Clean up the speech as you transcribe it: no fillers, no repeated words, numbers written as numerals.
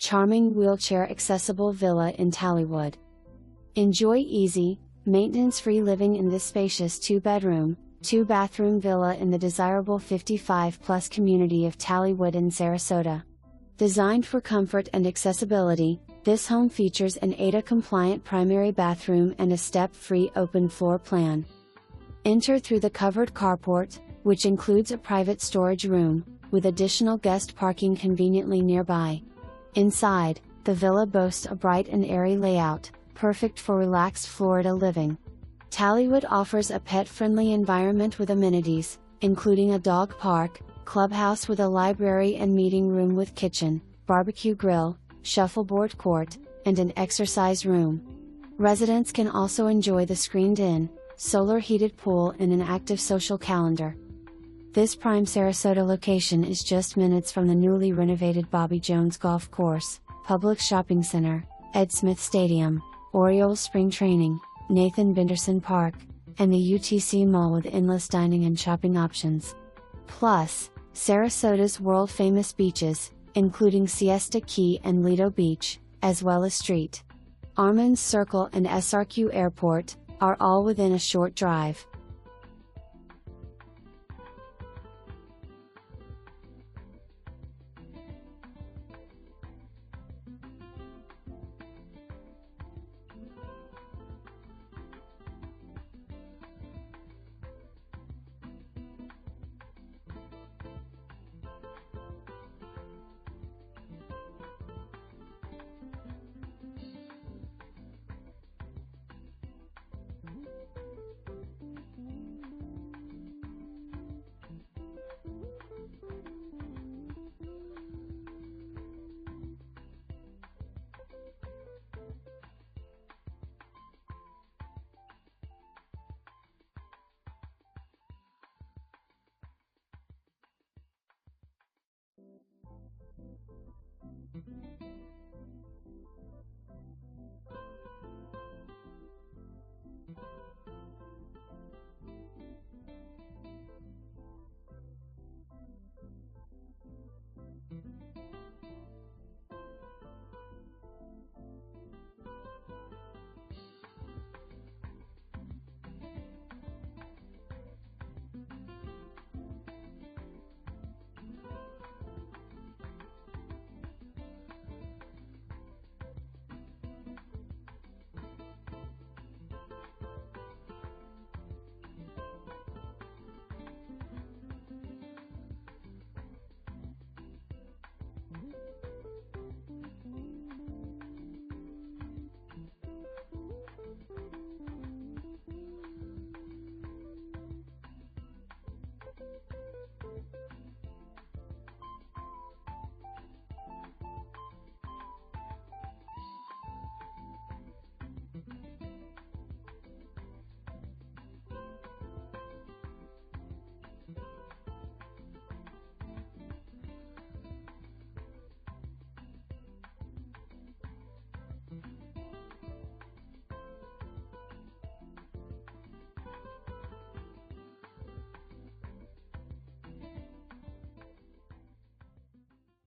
charming wheelchair-accessible villa in Tallywood. Enjoy easy, maintenance-free living in this spacious 2-bedroom, 2-bathroom villa in the desirable 55-plus community of Tallywood in Sarasota. Designed for comfort and accessibility, this home features an ADA-compliant primary bathroom and a step-free open floor plan. Enter through the covered carport, which includes a private storage room, with additional guest parking conveniently nearby. Inside, the villa boasts a bright and airy layout, perfect for relaxed Florida living. Tallywood offers a pet-friendly environment with amenities, including a dog park, clubhouse with a library and meeting room with kitchen, barbecue grill, shuffleboard court, and an exercise room. Residents can also enjoy the screened-in, solar-heated pool and an active social calendar. This prime Sarasota location is just minutes from the newly renovated Bobby Jones Golf Course, Public Shopping Center, Ed Smith Stadium, Orioles Spring Training, Nathan Binderson Park, and the UTC Mall with endless dining and shopping options. Plus, Sarasota's world-famous beaches, including Siesta Key and Lido Beach, as well as St. Armand's Circle and SRQ Airport, are all within a short drive.